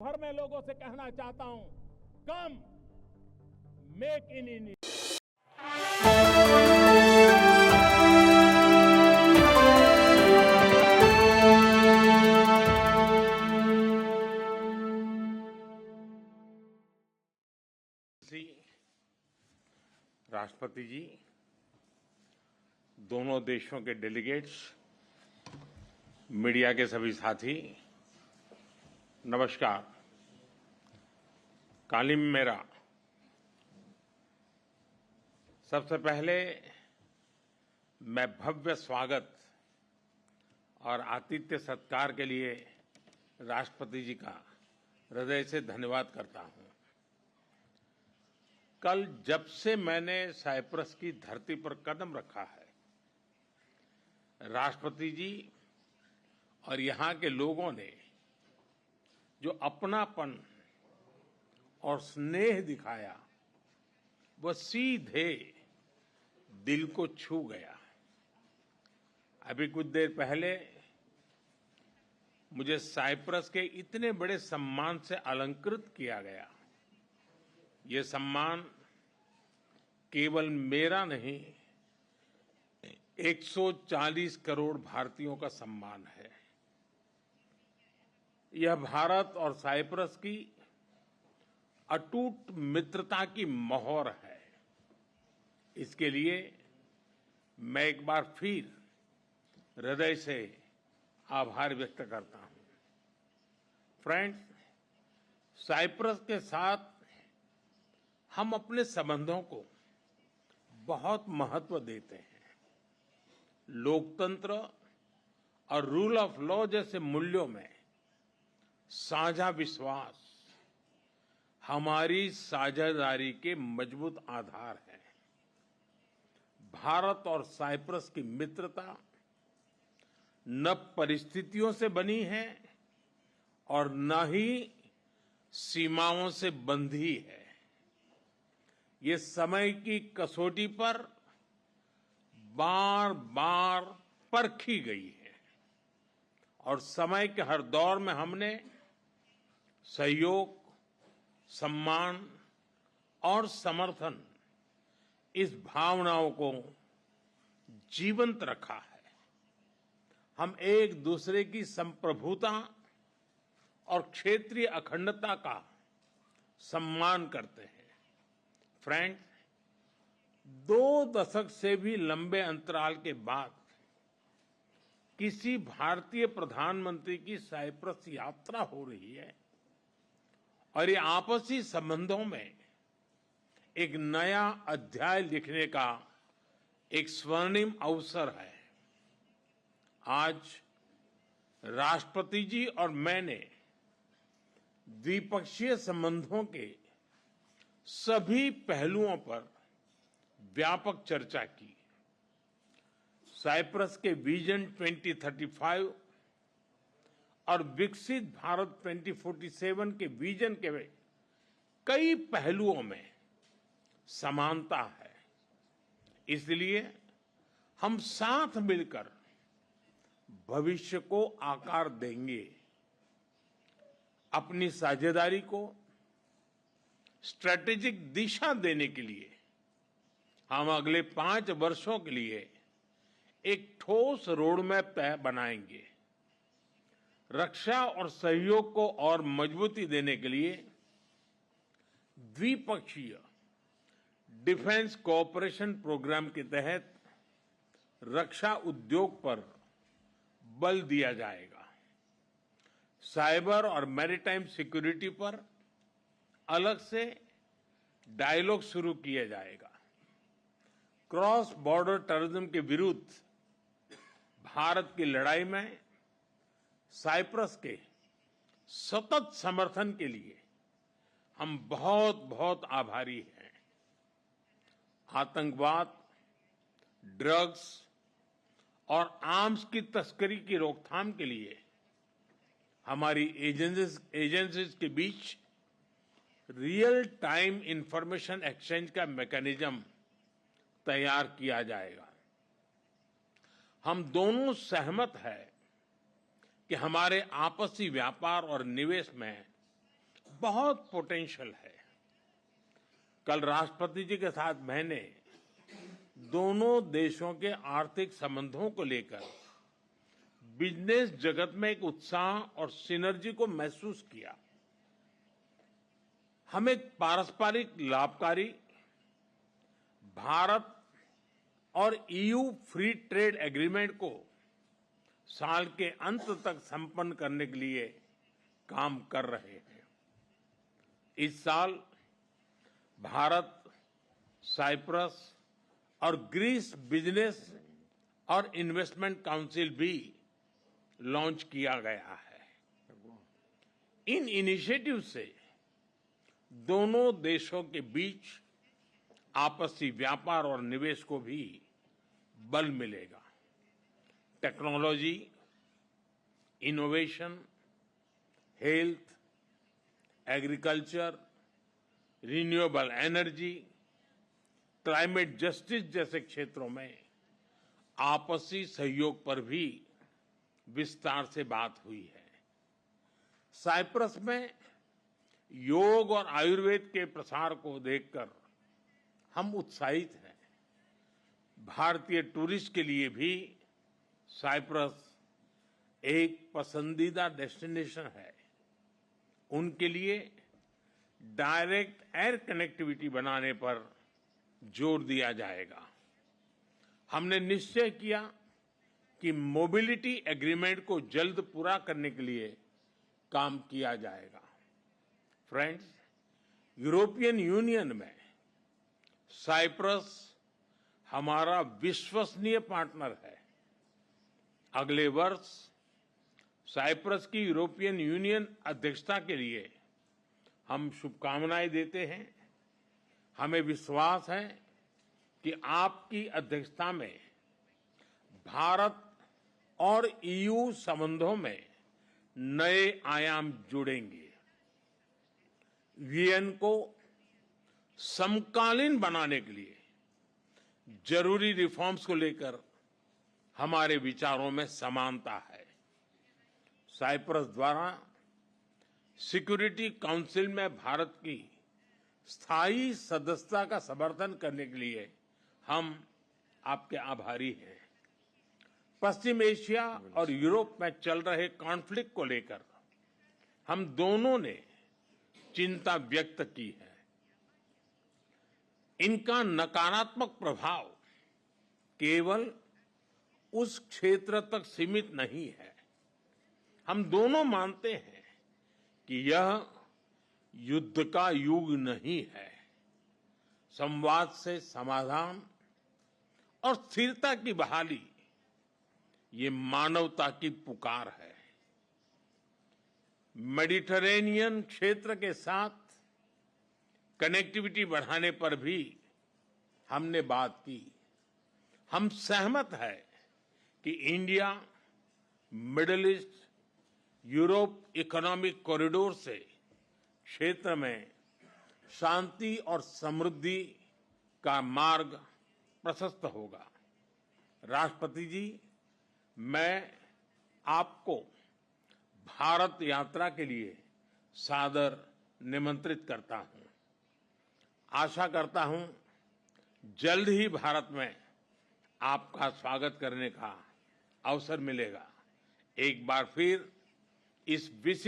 भर में लोगों से कहना चाहता हूं, कम मेक इन इंडिया। राष्ट्रपति जी, दोनों देशों के डेलीगेट्स, मीडिया के सभी साथी, नमस्कार। कालिम मेरा। सबसे पहले मैं भव्य स्वागत और आतिथ्य सत्कार के लिए राष्ट्रपति जी का हृदय से धन्यवाद करता हूं। कल जब से मैंने साइप्रस की धरती पर कदम रखा है, राष्ट्रपति जी और यहां के लोगों ने जो अपनापन और स्नेह दिखाया, वह सीधे दिल को छू गया। अभी कुछ देर पहले मुझे साइप्रस के इतने बड़े सम्मान से अलंकृत किया गया। ये सम्मान केवल मेरा नहीं, 140 करोड़ भारतीयों का सम्मान है। यह भारत और साइप्रस की अटूट मित्रता की मोहर है। इसके लिए मैं एक बार फिर हृदय से आभार व्यक्त करता हूं। फ्रेंड्स, साइप्रस के साथ हम अपने संबंधों को बहुत महत्व देते हैं। लोकतंत्र और रूल ऑफ लॉ जैसे मूल्यों में साझा विश्वास हमारी साझेदारी के मजबूत आधार है। भारत और साइप्रस की मित्रता न परिस्थितियों से बनी है और न ही सीमाओं से बंधी है। ये समय की कसौटी पर बार बार परखी गई है और समय के हर दौर में हमने सहयोग, सम्मान और समर्थन, इस भावनाओं को जीवंत रखा है। हम एक दूसरे की संप्रभुता और क्षेत्रीय अखंडता का सम्मान करते हैं। फ्रेंड्स, 2 दशक से भी लंबे अंतराल के बाद किसी भारतीय प्रधानमंत्री की साइप्रस यात्रा हो रही है और ये आपसी संबंधों में एक नया अध्याय लिखने का एक स्वर्णिम अवसर है। आज राष्ट्रपति जी और मैंने द्विपक्षीय संबंधों के सभी पहलुओं पर व्यापक चर्चा की। साइप्रस के विजन 2035 और विकसित भारत 2047 के विजन के कई पहलुओं में समानता है। इसलिए हम साथ मिलकर भविष्य को आकार देंगे। अपनी साझेदारी को स्ट्रैटेजिक दिशा देने के लिए हम अगले 5 वर्षों के लिए एक ठोस रोडमैप बनाएंगे। रक्षा और सहयोग को और मजबूती देने के लिए द्विपक्षीय डिफेंस कोऑपरेशन प्रोग्राम के तहत रक्षा उद्योग पर बल दिया जाएगा। साइबर और मैरीटाइम सिक्योरिटी पर अलग से डायलॉग शुरू किया जाएगा। क्रॉस बॉर्डर टेररिज्म के विरुद्ध भारत की लड़ाई में साइप्रस के सतत समर्थन के लिए हम बहुत बहुत आभारी हैं। आतंकवाद, ड्रग्स और आर्म्स की तस्करी की रोकथाम के लिए हमारी एजेंसीज के बीच रियल टाइम इंफॉर्मेशन एक्सचेंज का मैकेनिज्म तैयार किया जाएगा। हम दोनों सहमत हैं कि हमारे आपसी व्यापार और निवेश में बहुत पोटेंशियल है। कल राष्ट्रपति जी के साथ मैंने दोनों देशों के आर्थिक संबंधों को लेकर बिजनेस जगत में एक उत्साह और सिनर्जी को महसूस किया। हम एक पारस्परिक लाभकारी भारत और ईयू फ्री ट्रेड एग्रीमेंट को साल के अंत तक संपन्न करने के लिए काम कर रहे हैं। इस साल भारत, साइप्रस और ग्रीस बिजनेस और इन्वेस्टमेंट काउंसिल भी लॉन्च किया गया है। इन इनिशिएटिव से दोनों देशों के बीच आपसी व्यापार और निवेश को भी बल मिलेगा। Technology, innovation, health, agriculture, renewable energy, climate justice जैसे क्षेत्रों में आपसी सहयोग पर भी विस्तार से बात हुई है। साइप्रस में योग और आयुर्वेद के प्रसार को देखकर हम उत्साहित हैं। भारतीय टूरिस्ट के लिए भी साइप्रस एक पसंदीदा डेस्टिनेशन है। उनके लिए डायरेक्ट एयर कनेक्टिविटी बनाने पर जोर दिया जाएगा। हमने निश्चय किया कि मोबिलिटी एग्रीमेंट को जल्द पूरा करने के लिए काम किया जाएगा। फ्रेंड्स, यूरोपियन यूनियन में साइप्रस हमारा विश्वसनीय पार्टनर है। अगले वर्ष साइप्रस की यूरोपियन यूनियन अध्यक्षता के लिए हम शुभकामनाएं देते हैं। हमें विश्वास है कि आपकी अध्यक्षता में भारत और ईयू संबंधों में नए आयाम जुड़ेंगे। वीएन को समकालीन बनाने के लिए जरूरी रिफॉर्म्स को लेकर हमारे विचारों में समानता है। साइप्रस द्वारा सिक्योरिटी काउंसिल में भारत की स्थायी सदस्यता का समर्थन करने के लिए हम आपके आभारी हैं। पश्चिम एशिया और यूरोप में चल रहे कॉन्फ्लिक्ट को लेकर हम दोनों ने चिंता व्यक्त की है। इनका नकारात्मक प्रभाव केवल उस क्षेत्र तक सीमित नहीं है। हम दोनों मानते हैं कि यह युद्ध का युग नहीं है। संवाद से समाधान और स्थिरता की बहाली ये मानवता की पुकार है। मेडिटरेनियन क्षेत्र के साथ कनेक्टिविटी बढ़ाने पर भी हमने बात की। हम सहमत हैं कि India middle east Europe economic corridor से क्षेत्र में शांति और समृद्धि का मार्ग प्रशस्त होगा। राष्ट्रपति जी, मैं आपको भारत यात्रा के लिए सादर निमंत्रित करता हूं। आशा करता हूं जल्द ही भारत में आपका स्वागत करने का अवसर मिलेगा। एक बार फिर इस विशेष